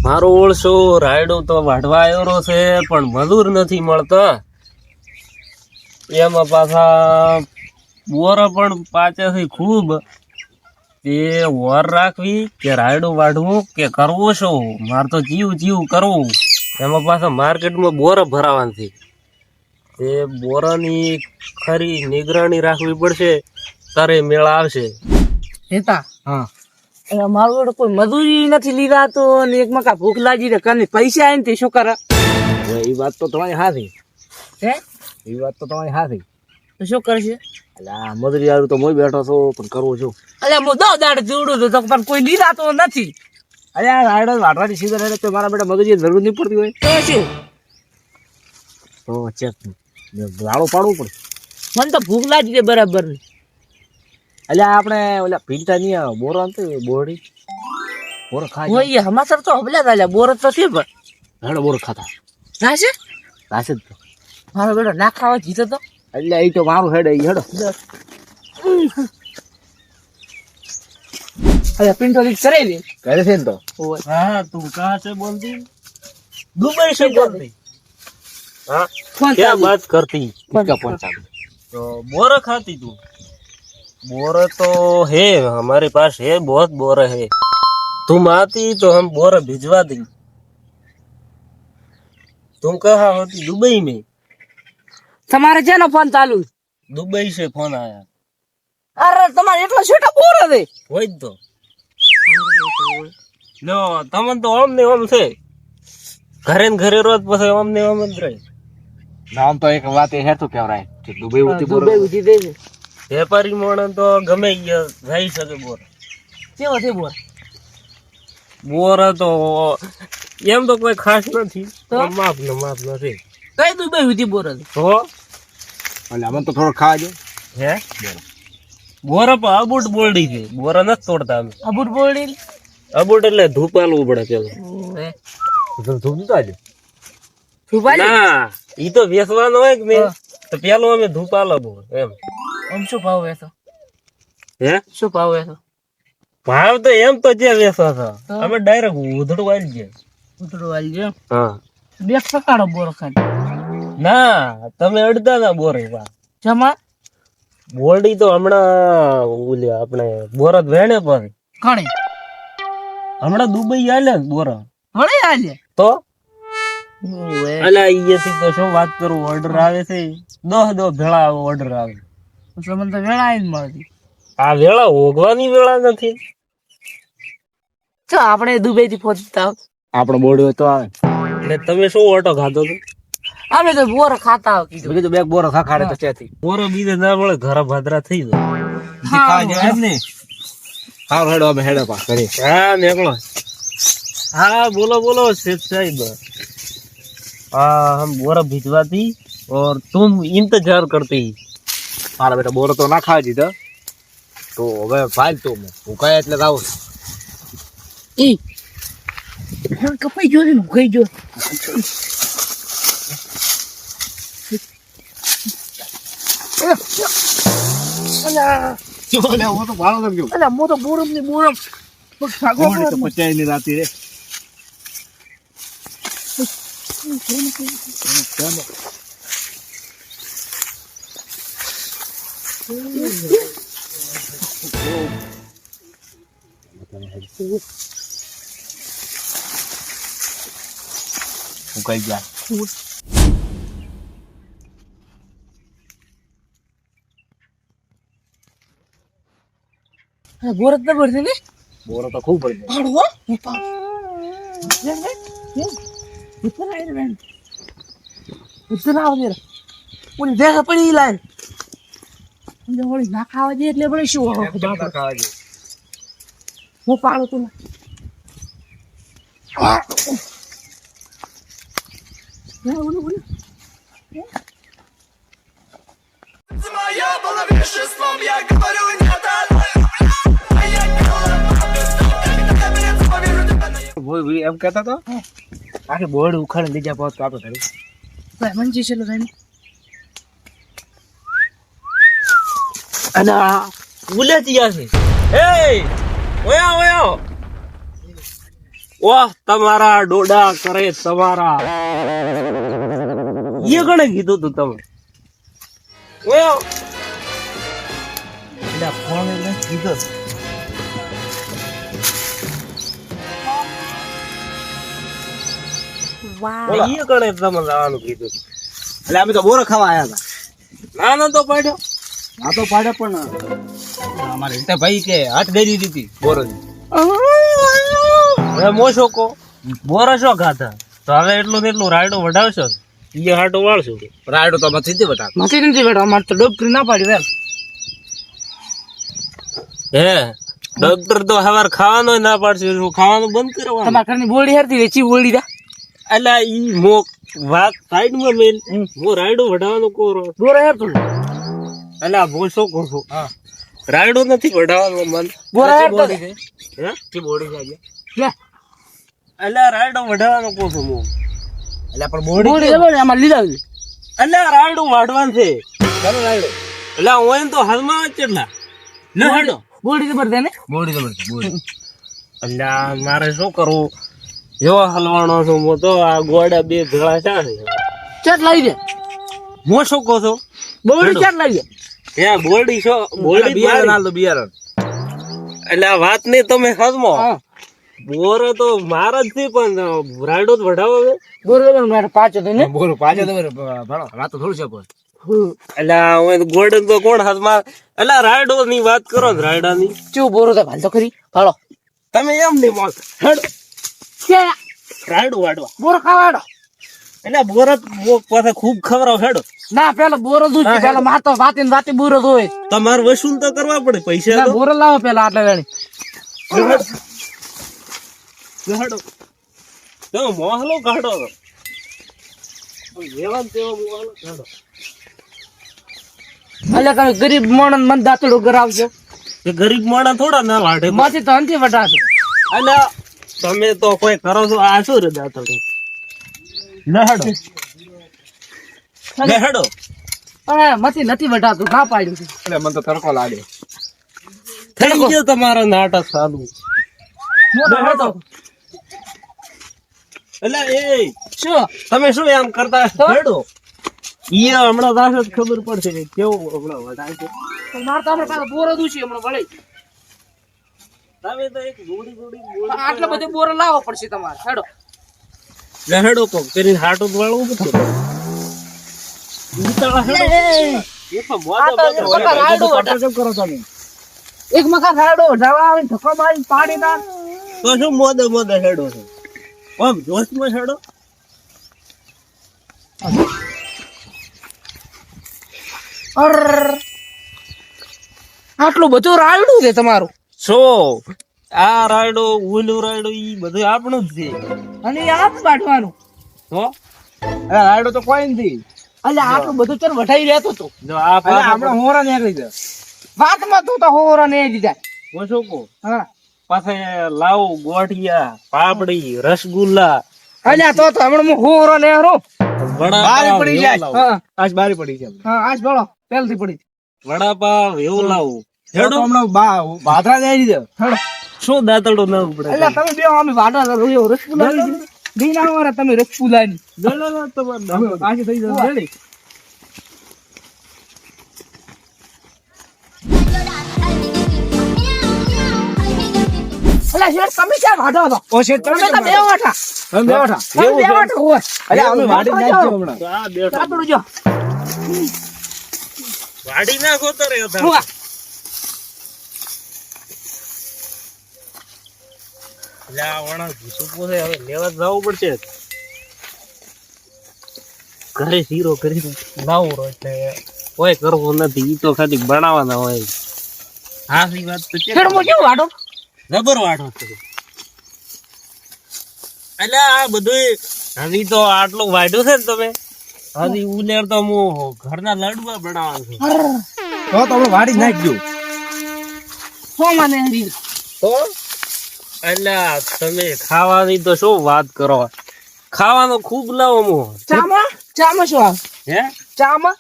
મારો ઓળશો રાયડો તો વાઢવા આવ્યો છે પણ મજૂર નથી મળતા. એમાં પાછા બોર પણ પાચે છે ખૂબ. તે વર રાખવી કે રાયડો વાઢવું કે કરવું શું? મારે તો જીવ કરવું. એમાં પાછા માર્કેટમાં બોર ભરાવાની છે. તે બોરાની ખરી નિગરાણી રાખવી પડશે, તારે મેળા આવશે. હેતા હા, મારું કોઈ મજૂરી નથી લીધા તો એક મકા ભૂખ લાગી રે કને પૈસા આવે ને તે શું કરે? એ વાત તો તમારી હાથી. હે એ વાત તો તમારી હાથી. તો શું કરશે? એટલે આ મજૂરી વાળું તો હું બેઠો છું પણ કરવું છું. અલ્યા હું 10 દાડે જોડું તો પણ કોઈ લીધા તો નથી. અરે આ રાયડો વાટવાની સીઝન એટલે તો મારા બેટા મજૂરી જરૂર નહીં પડતી હોય તો શું? તો ચેક ગાળો પાડવું પડે. મને તો ભૂખ લાગી છે બરાબર ની. અલ્યા આપણે ઓલા પીંટા ની બોરો આનતો બોરડી બોરો ખાય ઓય હમાસર તો હબલા દાલ્યા બોર તો છે પણ હેડો બોરો ખાતા રાશે રાશે જ તો. મારો બેટો ના ખાવા જીતો તો એટલે એ તો મારું હેડ હેડો. અરે પિંટો રીત કરે ને કરે છે ને તો. હા તું કહા છે બોલતી દુબઈ से बोलती. हाँ क्या बात करती? किसका फोन चालू? तो बोरा खाती तू? बोरा तो है हमारे पास है, बहुत बोरा है. तुम आती तो हम बोरा भिजवा देंगे. तुम कहाँ होती? दुबई में. તમારે છે ને ફોન ચાલુ? दुबई से फोन आया. અરે તમારે એટલો છોટો બોર છે. वही तो. लो तमन तो ओम ने ओम से घरे न घरे रोज પછી ઓમ ને ઓમ જ રહે. નામ તો એક વાત એ હેતું કહેવાય કે દુબઈ ઉતી બોર. દુબઈ ઉધી દે છે. વેપારી મોણ તો ગમે જઈ શકે બોર. કેવો છે બોર? બોર તો એમ તો કોઈ ખાસ નથી, તો માપ નથી. કઈ દુબઈ ઉધી બોર છે તો એટલે અમને તો થોડો ખાવા દે. હે બોર પર અબુટ બોલડી છે, બોર નથી તોડતા અમે. અબુટ બોલડી અબુટ એટલે ધૂપ આલવું પડે પેલો. ધૂપ તો આજે ના ઈ તો વેચવાનો હોય કે નહીં, તો પેલો અમે ધૂપ આલવો એમ. આમ શું ભાવ વેચો? હે શું ભાવ વેચો? ભાવ તો એમ તો જે વેચો છો અમે ડાયરેક્ટ ઉધડું વાળી જાય. ઉતડો વાળી ગયો. હા બે સકાળો બોર ખાલી. ના તમે અડધા ના બોર એવા જમા બોરડી તો હમણાં ઓલે આપણે બોરત વેણે પર ઘણી હમણાં દુબઈ આલે ને બોરા ઘણી આલે તો અલા અહીંયાથી તો શું વાત કરું, ઓર્ડર આવે છે 10 ભેળા ઓર્ડર આવે. મને તો વેળા આવીને મળતી. આ વેળા ઓગવાની વેળા નથી. તો આપણે દુબઈ થી પહોંચતા આપણો બોર્ડ તો આવે. એટલે તમે શું ઓટો ખાધો તો? અમે તો બોર ખાતા કીધું. બીજું બે બોરો ખાખાડે તો ત્યાંથી બોરો બીજે ના મળે ઘર ભાદરા થઈ જાય. હા હેડો અમે હેડો પા કરી. હા નીકળો. हाँ बोलो बोलो सेठ साहिब. हम बोरा भिजवाती और तुम इंतजार करती. मारा बेटा बोरा तो ना खा દીધા તો હવે ફાલતું હું કયા એટલે આવું. એ કપાઈ ગયો ને ગઈ ગયો. અલા ચોલે હું તો ભાળો ન ગયો. અલા મો તો બોરમ ની બોરમ ભાગો તો પચાઈ ની રાતી રે. કઈ ગયા બોરત ન ભરતી ને બોરો તો ખૂબ પડી પાડવો ઉતર આય રે ઉતર આવ ને ઓલી દેખ પડી લાઈન ઓલી ના ખાવા દે એટલે બળી શું ખાવા દે. હું પાડો તું Моя была веществом, я говорю нет. એમ કહેતા તો આખી બોર્ડ ઉખાડી લઈ જા પાછું આપડે ઘરે. ભાઈ મંજી છે લો ભાઈ અને ઉલે ત્યાં છે. એ ઓયા ઓયા ઓહ તમારા ડોડા કરે તમારા એ ગણે કીધું તું તમે ઓય એટલે ફોન એટલે કીધો એ ગણે તમે જવાનું કીધું એટલે અમે તો બોરો ખાવા આયા હતા. ના તો પાડ્યો આ તો પાડે પણ અમારે રીતા ભાઈ કે હાથ ગઈ દીધી બોરો હવે મોશો કો બોરા શો ખાધા તો હવે એટલું ને એટલું રાયડો વઢાવશો એ હાટો વાળશું રાયડો તો મથી જ બતા નથી નથી બેટા અમારે તો ડોક્ટર ના પાડી વેલ હે ડોક્ટર તો હવાર ખાવાનો ના પાડશે શું ખાવાનું બંધ કરવાનું તમારા ઘરની બોડી હરતી વેચી બોડી દા એટલે ઈ મોક વાત સાઈડ માં મેલ હું રાયડો વઢાવવાનો કોરો બોરા હેરતું એટલે આ ભૂલ શું કહું છું રાયડો નથી વઢાવવાનો મન બોરા હેરતું હે કે બોડી જાય લે એટલે રાયડો વઢાવવાનો કહું છું હું એટલે પણ બોડી બોડી દે બોડી અમાર લીધા છે એટલે રાયડો વાઢવાનું છે ચાલો રાયડો એટલે હું તો હાલમાં જ કેટલા ન હેડો બોડી દે પર દે ને બોડી તો બોડી એટલે મારે શું કરવું એવો હલવાનો છું હું તો આ ગોડા બે ભેળા છે ચટ લાવી દે હું શું કહું છું બોડી ચટ લાવી દે હે બોડી છો બોડી બિયારણ હાલ તો બિયારણ એટલે આ વાત નહીં તમે હજમો હા બોરો તો મારા જ થી પણ રાયડો જ વઢાવો છે બોડી દે મારે પાછો દે ને બોરો પાછા તો ભણો વાત તો થોડું છે કોઈ એટલે હું ગોડન તો કોણ હાથમાં એટલે રાયડો ની વાત કરો ને રાયડા ની ચેવું બોરો તો ભાલ તો ખરી ભાળો તમે એમ નહીં બોલ હેડો કે રાયડો વાડવા બોરો ખાવાડો એટલે બોરત પાસે ખૂબ ખવડાવ હેડો ના પેલા બોરો દૂધ પેલા માતો વાતી વાતી બોરો દોય તમારે વસૂલ તો કરવા પડે પૈસા ના તો બોરો લાવો પેલા આટલે વેણી હેડો તો મોહલો કાઢો જેવા ને તેવા મોહલો કાઢો એટલે તમે ગરીબ માણસ મન દાતડો કરાવજો એ ગરીબ માણસ થોડા ના વાઢે માંથી તો અંતિ વટાતો અને તમે તો કોઈ કરો છો આ શું રે દાતડો હેડો પણ માંથી નથી વટાતું ના પાડ્યું છે એટલે મને તો તડકો લાગે થઈ ગયો તમારો નાટક ચાલુ હેડો. એટલે એ શું તમે શું એમ કરતા હેડો ઈ હમણાં દાસ જ ખબર પડશે કે કેવું હમણાં વધારે છે મારે તો આપણે પાસે બોરો દૂછી હમણાં ભલે તમે તો એક ગોડી આટલા બધે બોરો લાવવો પડશે તમારે હેડો હેડો કોક કરીને હાટું વાળવું બધું કરો તમે એક મકાન રાડો ઢાવા આવે ધક્કો મારી પાડી ના તો શું મોદે હેડો છે આમ જોશમાં હેડો આટલું બધું રાયડું છે તમારું શું આ રાયડો ઓલું રાયડો ઈ બધું આપણું જ છે અને આ જ બાટવાનું તો અરે રાયડો તો કોઈ નથી એટલે આટલું બધું ચર વઢાઈ રહેતો તો જો આ એટલે આપણે હોરા નીકળી જાય વાતમાં તું તો હોરા ને દીધા હું શું કહું હા પાસે લાવ ગોઠિયા પાપડી રસગુલ્લા અલ્યા તો હમણાં હું હોરો ને હરો બારી પડી જાય હા આજ બારી પડી છે હા આજ બોલો પહેલથી પડી વડાપાવ એવું લાવું હેડો હમણાં ભાદરા જાય દીધો હેડો શું દાંતડો ના ઉપડે એટલે તમે બે અમે વાડા રસગુલ્લા લઈ ના વાળા તમે રસગુલ્લા ની આજે થઈ જશે રેડી એટલે શેઠ તમે ક્યાં વાડો હતો ઓ શેઠ તમે તો બે વાટા તમે બેઠા તમે બે વાટા હોય અરે અમે વાડી નાખ્યો હમણાં તો આ બેઠો ચાપડું જો વાડી નાખો તો રે હું એટલે આ વણા ઘીસું પોસે હવે લેવા જવું પડશે ઘરે શીરો કરીને લાવું રો એટલે કોઈ કરવું નથી ઈ તો ખાલી બનાવવાના હોય હા સી વાત તો છે શેઠ હું કેવું વાડો જબર વાટો છે એટલે આ બધું હજી તો આટલું વાઢ્યું છે ને તમે હજી ઉલેર તો હું ઘરના લાડવા બનાવવાનું છું તો તમે વાડી નાખજો શું મને હરી તો એટલે તમે ખાવાની તો શું વાત કરો ખાવાનું ખૂબ લાવો મો ચામાં ચામાં શું આવે હે ચામાં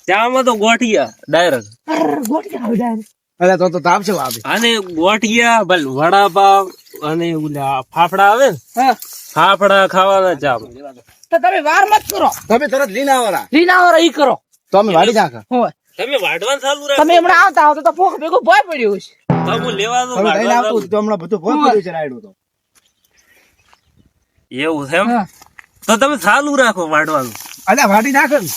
ચામાં તો ગોઠિયા ડાયરેક્ટ ગોટી આવે ડાયરેક્ટ અરે તો તાપ છે વાબી અને ગોઠિયા ભલે વડાપાવ અને ઓલા ફાફડા આવે ને હા ફાફડા ખાવાના ચાલો. તો તમે વાર મત કરો તમે તરત લઈને આવરા રીના વાળા ઈ કરો તો અમે વાડી નાખા હોય તમે વાઢવાનું ચાલુ રાખો. તમે હમણાં આવતા આવતા તો પોખ ભેગું ભોય પડ્યું છે તો હું લેવા દઉં, તમે લઈને વાઢવાનું આવતું તો હમણાં બધું ભોય પડ્યું છે રાયડું તો ચાલુ. એવું છે એમ? હા તો તમે ચાલુ રાખો વાઢવાનું. અલ્યા વાડી નાખે ને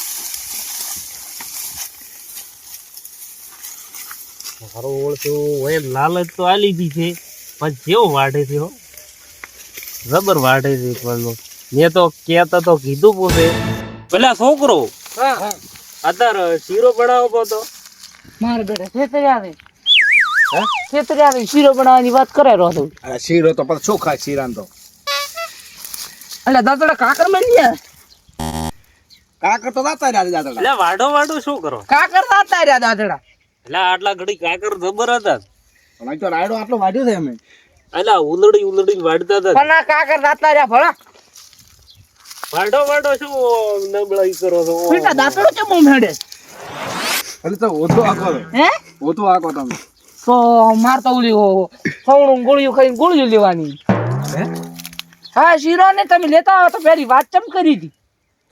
મારો ઓળખ્યો હોય લાલચ તો આલી દી છે પણ કેવો વાઢે છે હો, જબર વાઢે છે. પણ મેં તો કેતા તો કીધું પોતે પેલા છોકરો હા અત્યારે શીરો બનાવો તો મારે બેટા ખેતરે આવે ખેતરે આવે શીરો બનાવવાની વાત કરે રહો તો અરે શીરો તો પણ શું ખાય શીરાન તો એટલે દાદા કાકર મળી ગયા કાકર તો દાતા રહ્યા દાદા એટલે વાઢો વાઢો શું કરો? કાકર દાતા રહ્યા દાદડા એટલે આટલા ઘડી કાકર જબર હતા પણ તો રાયડો આટલો વાઢ્યો છે અમે એટલે ઉલડી ઉલડી વાઢતા હતા. પણ આ કાકર દાતા રહ્યા ભલા વાઢો વાઢો શું નબળાઈ કરો છો? બેટા દાતડો કેમ મેડે એટલે તો ઓછો આખો હે ઓછો આખો તમે તો માર તો ઓલી સવણું ગોળીઓ ખાઈને ગોળીઓ લેવાની હે હા શીરો ને તમે લેતા આવો તો પેલી વાત ચમ કરી હતી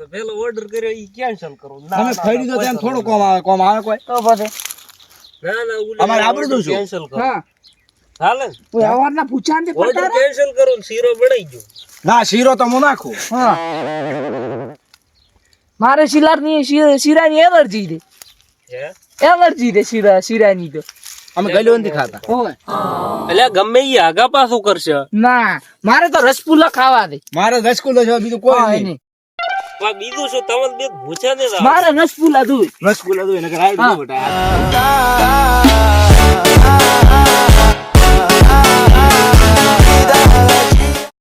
તો પેલો ઓર્ડર કર્યો ઈ કેન્સલ કરો. તમે ખાઈ લીધો તેમ થોડું કોમ આવે કોઈ તો પછી ના ના અમારે આબરૂ શું? કેન્સલ કરો. હા ચાલે ને? કોઈ અવારના પૂછાન થી ઓર્ડર પડતા કેન્સલ કરો ને શીરો બનાવી ગયો. ના શીરો તો હું નાખું હા મારે શીરાની એલર્જી છે હે? એલર્જી છે શીરાની તો અમે ગયેલું નથી ખાતા હોય એટલે ગમે ઈ આગા પાછું કરશે. ના મારે તો રસપુલ્લા ખાવા દે મારે રસગુલ્લો છે બીજું કોઈ હા, નહીં નહીં. પણ બીજું શું તમે બે ભૂછા ને મારે રસપુલ્લા દૂધ રસગુલ્લા તો એને રાયડું હા. બેટા